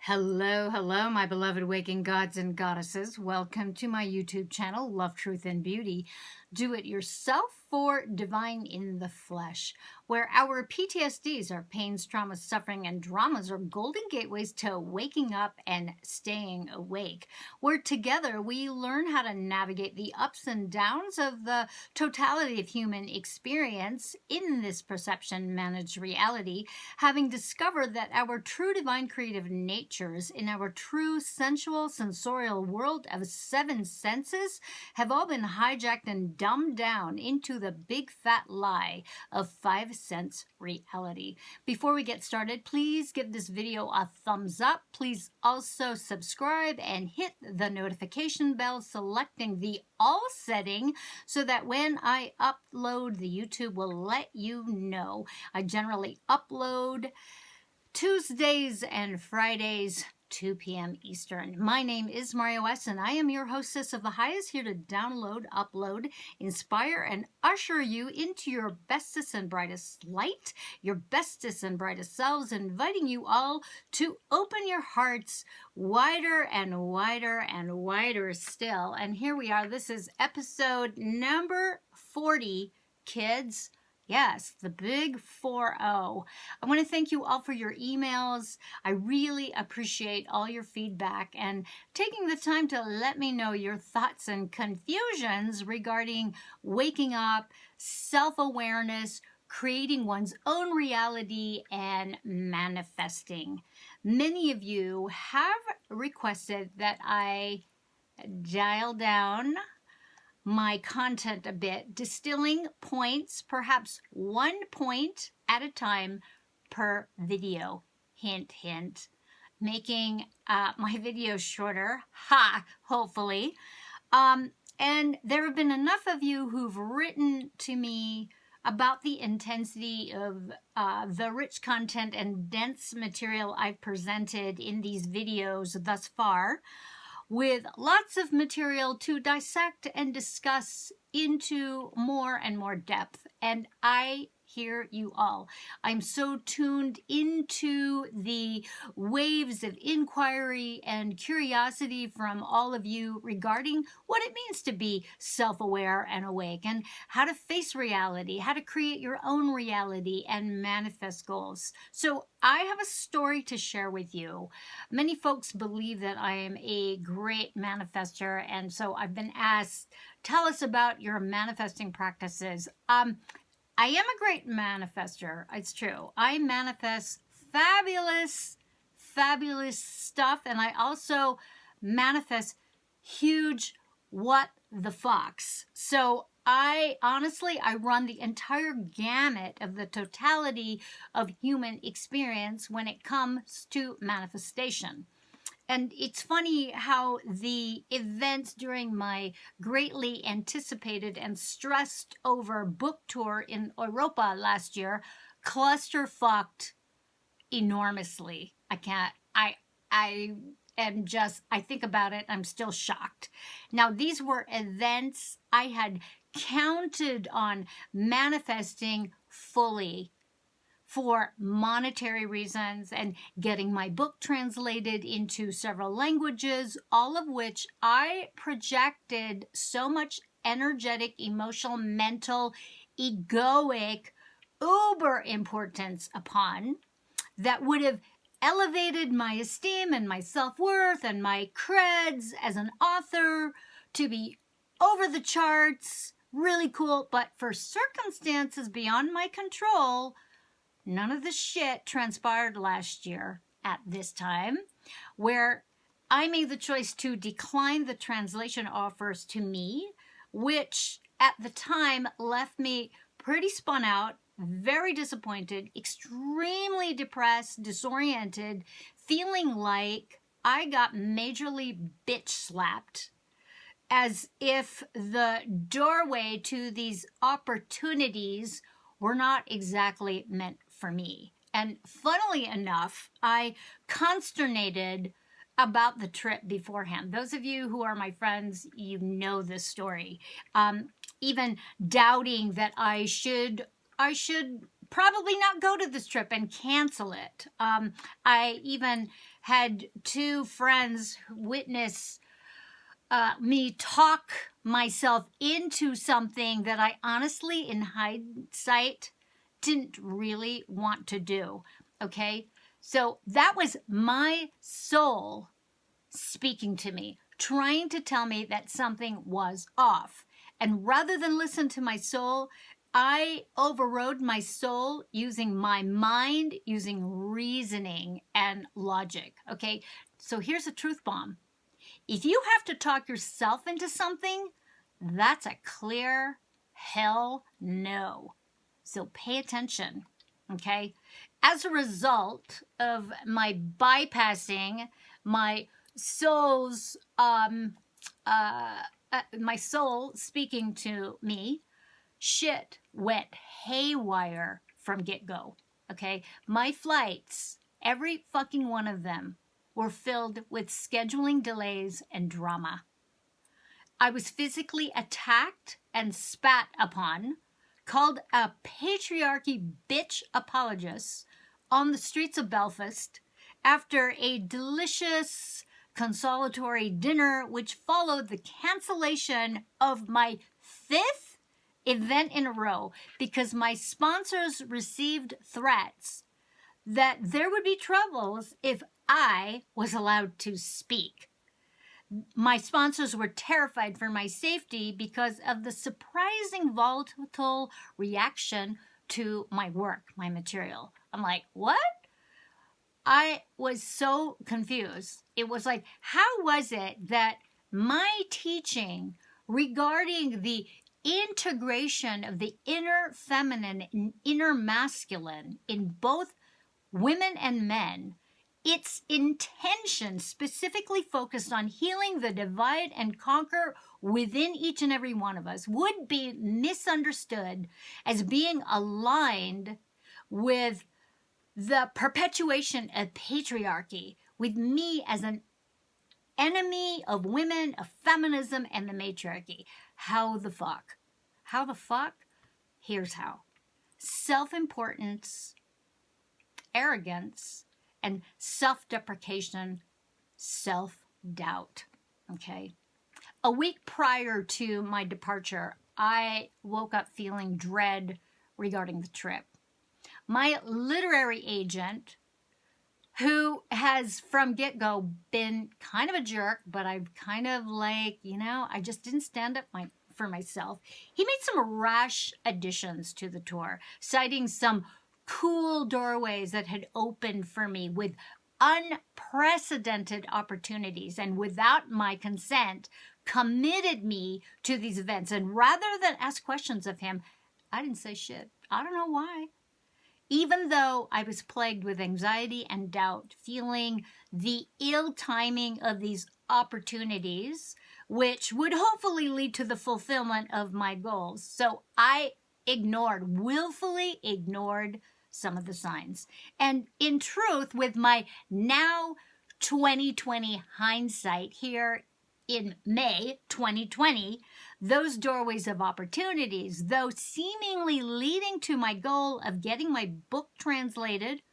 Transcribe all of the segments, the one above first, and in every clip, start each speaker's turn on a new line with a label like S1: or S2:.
S1: Hello, hello, my beloved waking gods and goddesses. Welcome to my YouTube channel, Love, Truth, and Beauty. Do it yourself for divine in the flesh, where our PTSDs, our pains, traumas, suffering, and dramas are golden gateways to waking up and staying awake, where together we learn how to navigate the ups and downs of the totality of human experience in this perception managed reality, having discovered that our true divine creative natures in our true sensual sensorial world of seven senses have all been hijacked and dumbed down into the big fat lie of 5 sense reality. Before we get started, please give this video a thumbs up. Please also subscribe and hit the notification bell, selecting the all setting so that when I upload, the YouTube will let you know. I generally upload Tuesdays and Fridays, 2 p.m. Eastern. My name is Mario S., and I am your hostess of the highest, here to download, upload, inspire, and usher you into your bestest and brightest light, your bestest and brightest selves, inviting you all to open your hearts wider and wider and wider still. And here we are. This is episode number 40, kids. Yes, the big 40. I want to thank you all for your emails. I really appreciate all your feedback and taking the time to let me know your thoughts and confusions regarding waking up, self-awareness, creating one's own reality, and manifesting. Many of you have requested that I dial down my content a bit, distilling points, perhaps 1 point at a time per video. Hint, hint. Making my videos shorter, hopefully. And there have been enough of you who've written to me about the intensity of the rich content and dense material I've presented in these videos thus far, with lots of material to dissect and discuss into more and more depth. And I hear you all. I'm so tuned into the waves of inquiry and curiosity from all of you regarding what it means to be self-aware and awake, and how to face reality, how to create your own reality and manifest goals. So I have a story to share with you. Many folks believe that I am a great manifester, and so I've been asked, tell us about your manifesting practices. I am a great manifester. It's true. I manifest fabulous, fabulous stuff, and I also manifest huge what the fox. So I run the entire gamut of the totality of human experience when it comes to manifestation. And it's funny how the events during my greatly anticipated and stressed over book tour in Europa last year clusterfucked enormously. I think about it, I'm still shocked. Now, these were events I had counted on manifesting fully for monetary reasons and getting my book translated into several languages, all of which I projected so much energetic, emotional, mental, egoic, uber importance upon that would have elevated my esteem and my self-worth and my creds as an author to be over the charts, really cool. But for circumstances beyond my control, none of the shit transpired last year at this time, where I made the choice to decline the translation offers to me, which at the time left me pretty spun out, very disappointed, extremely depressed, disoriented, feeling like I got majorly bitch slapped, as if the doorway to these opportunities were not exactly meant for me. And funnily enough, I consternated about the trip beforehand. Those of you who are my friends, you know this story. Even doubting that I should probably not go to this trip and cancel it. I even had two friends witness me talk myself into something that I honestly, in hindsight, didn't really want to do. Okay? So that was my soul speaking to me, trying to tell me that something was off. And rather than listen to my soul, I overrode my soul using my mind, using reasoning and logic. Okay? So here's a truth bomb. If you have to talk yourself into something, that's a clear hell no. So pay attention, okay? As a result of my bypassing my soul's, my soul speaking to me, shit went haywire from get-go, okay? My flights, every fucking one of them, were filled with scheduling delays and drama. I was physically attacked and spat upon, called a patriarchy bitch apologist on the streets of Belfast after a delicious consolatory dinner which followed the cancellation of my 5th event in a row because my sponsors received threats that there would be troubles if I was allowed to speak. My sponsors were terrified for my safety because of the surprising volatile reaction to my work, my material. I'm like, what? I was so confused. It was like, how was it that my teaching regarding the integration of the inner feminine and inner masculine in both women and men, its intention specifically focused on healing the divide and conquer within each and every one of us, would be misunderstood as being aligned with the perpetuation of patriarchy, with me as an enemy of women, of feminism, and the matriarchy. How the fuck? How the fuck? Here's how. Self-importance, arrogance, and self-deprecation, self-doubt, okay? A week prior to my departure, I woke up feeling dread regarding the trip. My literary agent, who has from get-go been kind of a jerk, but I'm kind of like, I just didn't stand up for myself. He made some rash additions to the tour, citing some cool doorways that had opened for me with unprecedented opportunities, and without my consent, committed me to these events. And rather than ask questions of him, I didn't say shit. I don't know why. Even though I was plagued with anxiety and doubt, feeling the ill timing of these opportunities, which would hopefully lead to the fulfillment of my goals. So I willfully ignored some of the signs. And in truth, with my now 2020 hindsight here in May 2020, those doorways of opportunities, though seemingly leading to my goal of getting my book translated,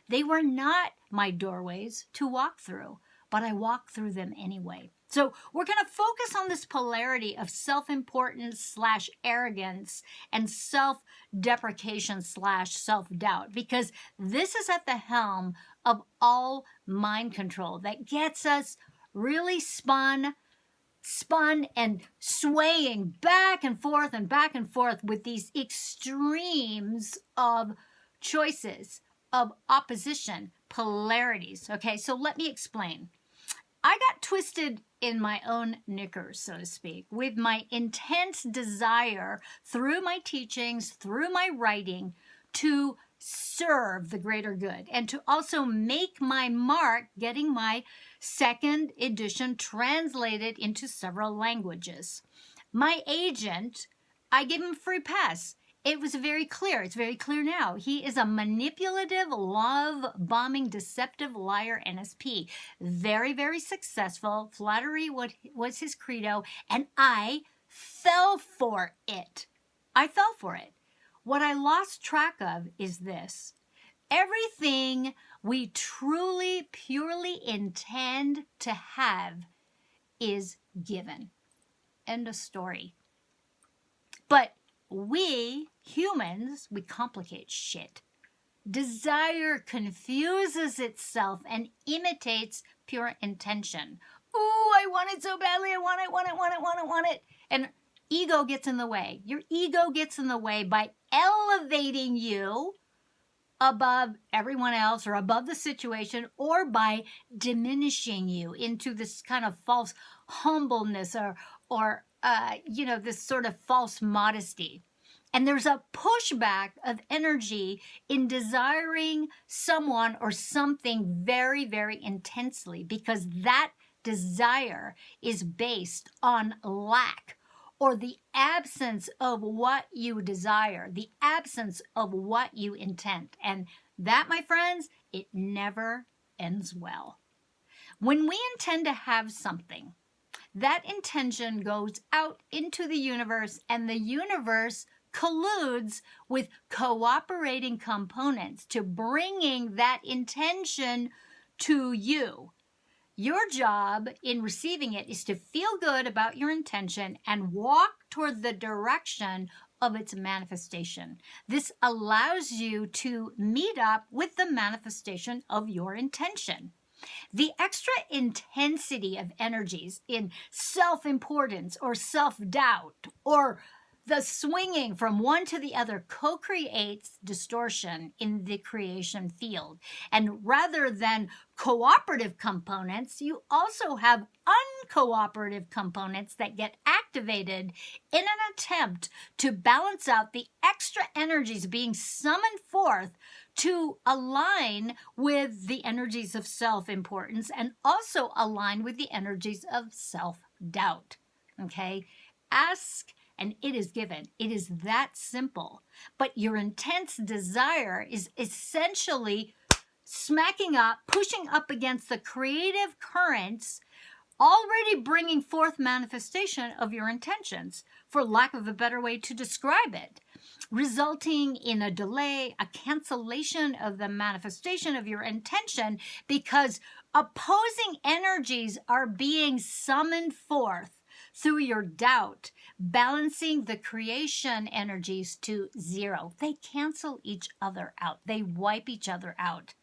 S1: they were not my doorways to walk through, but I walked through them anyway. So we're going to focus on this polarity of self-importance / arrogance and self-deprecation / self-doubt, because this is at the helm of all mind control that gets us really spun and swaying back and forth with these extremes of choices, of opposition, polarities. Okay, so let me explain. I got twisted in my own knickers, so to speak, with my intense desire through my teachings, through my writing, to serve the greater good and to also make my mark getting my 2nd edition translated into several languages. My agent, I give him free pass. It was very clear. It's very clear now. He is a manipulative, love-bombing, deceptive liar NSP. Very, very successful. Flattery was his credo, and I fell for it. What I lost track of is this. Everything we truly, purely intend to have is given. End of story. But we humans, we complicate shit. Desire confuses itself and imitates pure intention. Ooh, I want it so badly. I want it. And ego gets in the way. Your ego gets in the way by elevating you above everyone else or above the situation, or by diminishing you into this kind of false humbleness or this sort of false modesty. And there's a pushback of energy in desiring someone or something very, very intensely, because that desire is based on lack or the absence of what you desire, the absence of what you intend. And that, my friends, it never ends well. When we intend to have something, that intention goes out into the universe, and the universe colludes with cooperating components to bringing that intention to you. Your job in receiving it is to feel good about your intention and walk toward the direction of its manifestation. This allows you to meet up with the manifestation of your intention. The extra intensity of energies in self-importance or self-doubt, or the swinging from one to the other, co-creates distortion in the creation field. And rather than cooperative components, you also have uncooperative components that get activated in an attempt to balance out the extra energies being summoned forth to align with the energies of self-importance and also align with the energies of self-doubt. Okay? Ask and it is given. It is that simple. But your intense desire is essentially smacking up, pushing up against the creative currents, already bringing forth manifestation of your intentions, for lack of a better way to describe it, resulting in a delay, a cancellation of the manifestation of your intention, because opposing energies are being summoned forth through your doubt, balancing the creation energies to zero. They cancel each other out. They wipe each other out.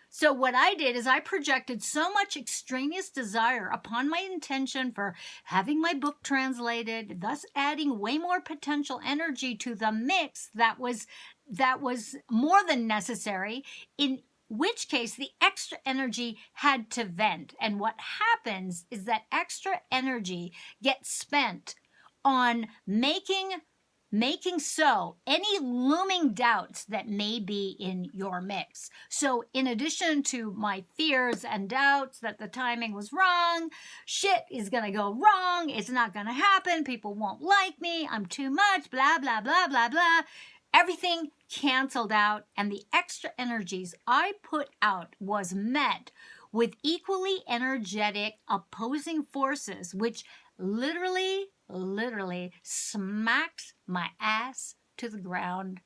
S1: So what I did is I projected so much extraneous desire upon my intention for having my book translated, thus adding way more potential energy to the mix that was more than necessary, in which case the extra energy had to vent. And what happens is that extra energy gets spent on making so any looming doubts that may be in your mix. So in addition to my fears and doubts that the timing was wrong, shit is going to go wrong, it's not going to happen, people won't like me, I'm too much, blah, blah, blah, blah, blah, everything canceled out, and the extra energies I put out was met with equally energetic opposing forces, which literally smacked my ass to the ground,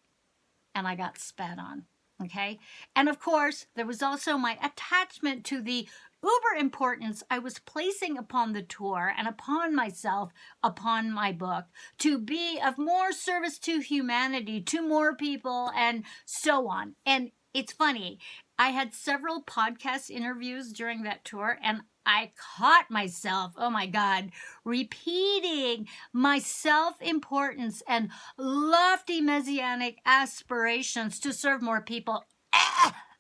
S1: and I got spat on. Okay? And of course, there was also my attachment to the uber importance I was placing upon the tour and upon myself, upon my book, to be of more service to humanity, to more people, and so on. And it's funny, I had several podcast interviews during that tour, and I caught myself, oh my God, repeating my self-importance and lofty messianic aspirations to serve more people.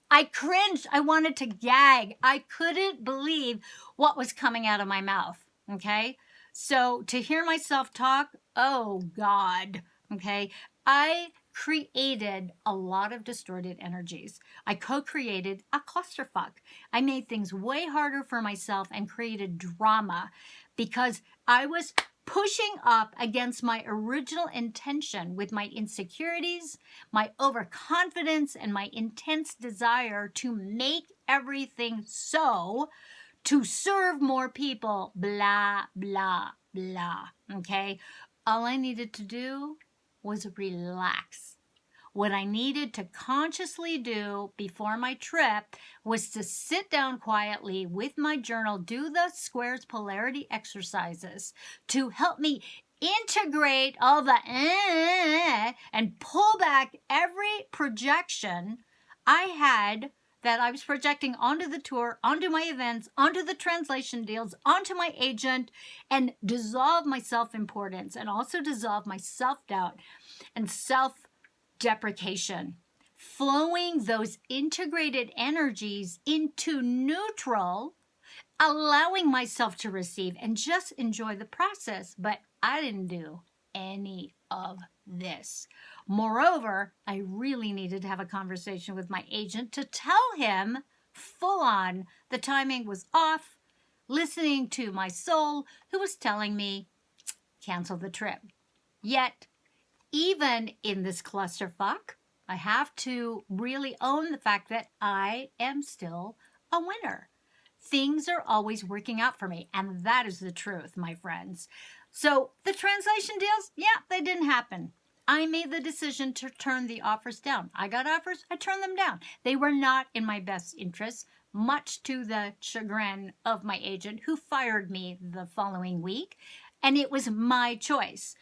S1: I cringed. I wanted to gag. I couldn't believe what was coming out of my mouth. Okay? So to hear myself talk, oh God. Okay? I created a lot of distorted energies. I co-created a clusterfuck. I made things way harder for myself and created drama because I was pushing up against my original intention with my insecurities, my overconfidence, and my intense desire to make everything so, to serve more people, blah, blah, blah, okay? All I needed to do was relax. what I needed to consciously do before my trip was to sit down quietly with my journal, do the squares polarity exercises to help me integrate all the and pull back every projection I had that I was projecting onto the tour, onto my events, onto the translation deals, onto my agent, and dissolve my self-importance and also dissolve my self-doubt and self-deprecation, flowing those integrated energies into neutral, allowing myself to receive and just enjoy the process. But I didn't do any of this. Moreover, I really needed to have a conversation with my agent to tell him full on the timing was off, listening to my soul who was telling me, cancel the trip. Yet, even in this clusterfuck, I have to really own the fact that I am still a winner. Things are always working out for me, and that is the truth, my friends. So the translation deals, yeah, they didn't happen. I made the decision to turn the offers down. I got offers, I turned them down. They were not in my best interest, much to the chagrin of my agent who fired me the following week, and it was my choice.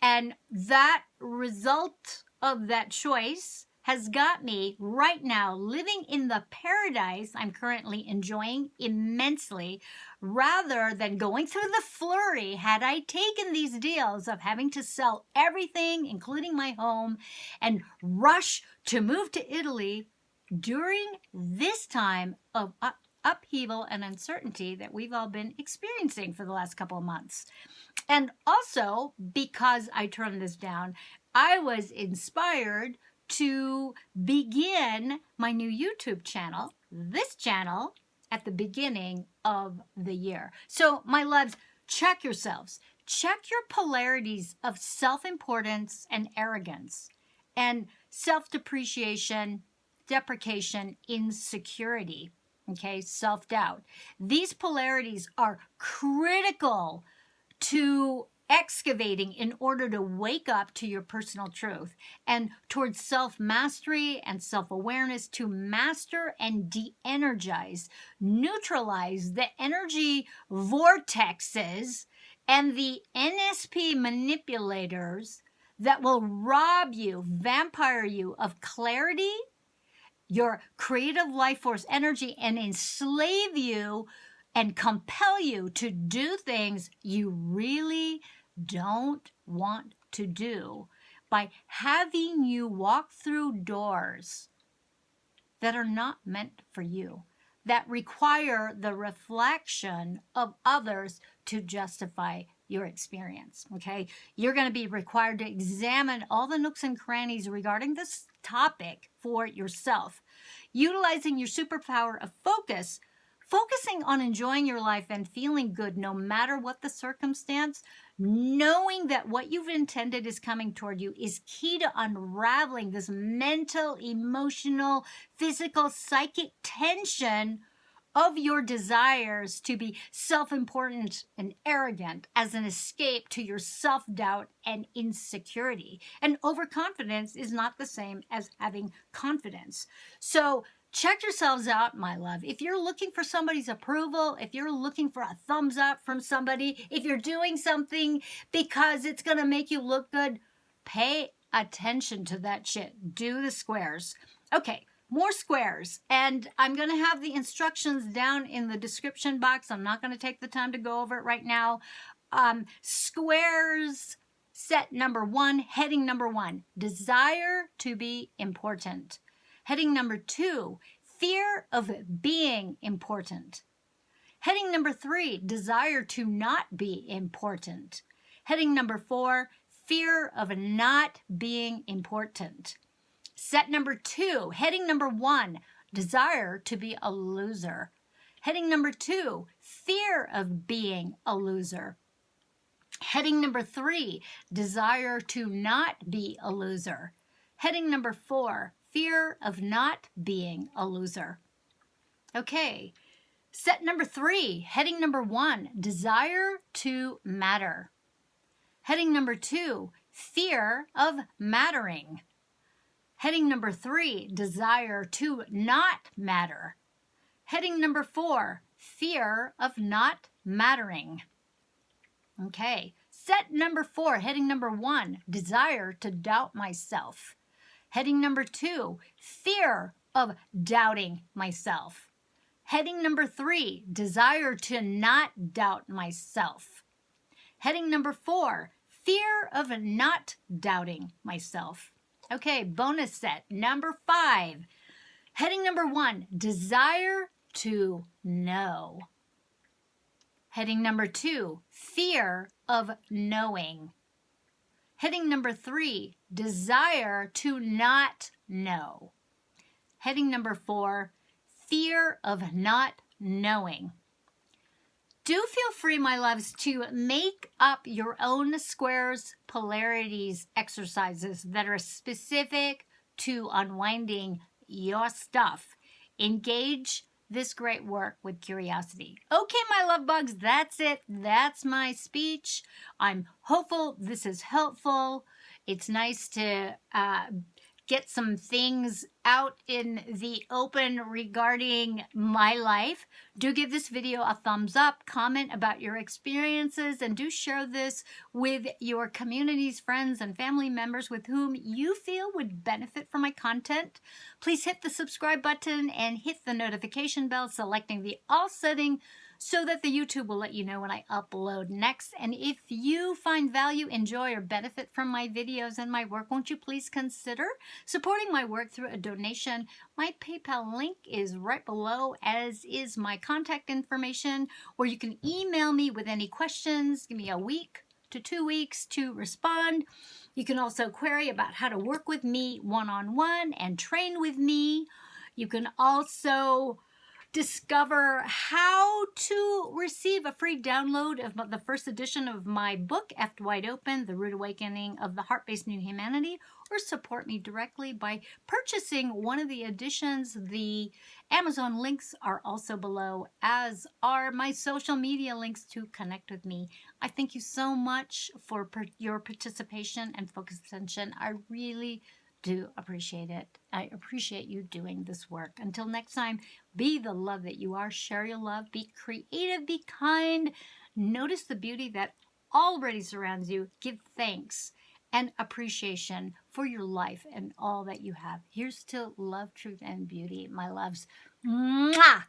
S1: And that result of that choice has got me right now living in the paradise I'm currently enjoying immensely, rather than going through the flurry had I taken these deals of having to sell everything, including my home, and rush to move to Italy during this time of upheaval and uncertainty that we've all been experiencing for the last couple of months. And also, because I turned this down, I was inspired to begin my new YouTube channel, this channel, at the beginning of the year. So, my loves, check yourselves. Check your polarities of self-importance and arrogance, and self-depreciation, deprecation, insecurity, okay, self-doubt. These polarities are critical to excavating in order to wake up to your personal truth and towards self-mastery and self-awareness to master and de-energize, neutralize the energy vortexes and the NSP manipulators that will rob you, vampire you of clarity, your creative life force energy, and enslave you and compel you to do things you really don't want to do by having you walk through doors that are not meant for you, that require the reflection of others to justify your experience, okay? You're going to be required to examine all the nooks and crannies regarding this topic for yourself, utilizing your superpower of focus, focusing on enjoying your life and feeling good no matter what the circumstance, knowing that what you've intended is coming toward you is key to unraveling this mental, emotional, physical, psychic tension of your desires to be self-important and arrogant as an escape to your self-doubt and insecurity. And overconfidence is not the same as having confidence. So check yourselves out, my love. If you're looking for somebody's approval, if you're looking for a thumbs up from somebody, if you're doing something because it's going to make you look good, pay attention to that shit. Do the squares. Okay, more squares. And I'm going to have the instructions down in the description box. I'm not going to take the time to go over it right now. Squares set number 1, heading number 1, desire to be important. Heading number 2, fear of being important. Heading number 3, desire to not be important. Heading number 4, fear of not being important. Set number 2, heading number 1, desire to be a loser. Heading number 2, fear of being a loser. Heading number 3, desire to not be a loser. Heading number 4, fear of not being a loser. Okay, set number 3, heading number 1, desire to matter. Heading number 2, fear of mattering. Heading number 3, desire to not matter. Heading number 4, fear of not mattering. Okay, set number 4, heading number 1, desire to doubt myself. Heading number 2, fear of doubting myself. Heading number 3, desire to not doubt myself. Heading number 4, fear of not doubting myself. Okay, bonus set number 5. Heading number 1, desire to know. Heading number 2, fear of knowing. Heading number 3, desire to not know. Heading number 4, fear of not knowing. Do feel free, my loves, to make up your own squares, polarities, exercises that are specific to unwinding your stuff. Engage this great work with curiosity. Okay, my love bugs, that's it. That's my speech. I'm hopeful this is helpful. It's nice to get some things out in the open regarding my life. Do give this video a thumbs up, comment about your experiences, and do share this with your communities, friends, and family members with whom you feel would benefit from my content. Please hit the subscribe button and hit the notification bell, selecting the all setting so that the YouTube will let you know when I upload next. And if you find value, enjoy, or benefit from my videos and my work, won't you please consider supporting my work through a donation? My PayPal link is right below, as is my contact information, or you can email me with any questions. Give me a week to 2 weeks to respond. You can also query about how to work with me one-on-one and train with me. You can also discover how to receive a free download of the first edition of my book, Effed Wide Open, The Rude Awakening of the Heart-Based New Humanity, or support me directly by purchasing one of the editions. The Amazon links are also below, as are my social media links to connect with me. I thank you so much for your participation and focused attention. I really do appreciate it. I appreciate you doing this work. Until next time, be the love that you are. Share your love. Be creative. Be kind. Notice the beauty that already surrounds you. Give thanks and appreciation for your life and all that you have. Here's to love, truth, and beauty, my loves. Mwah!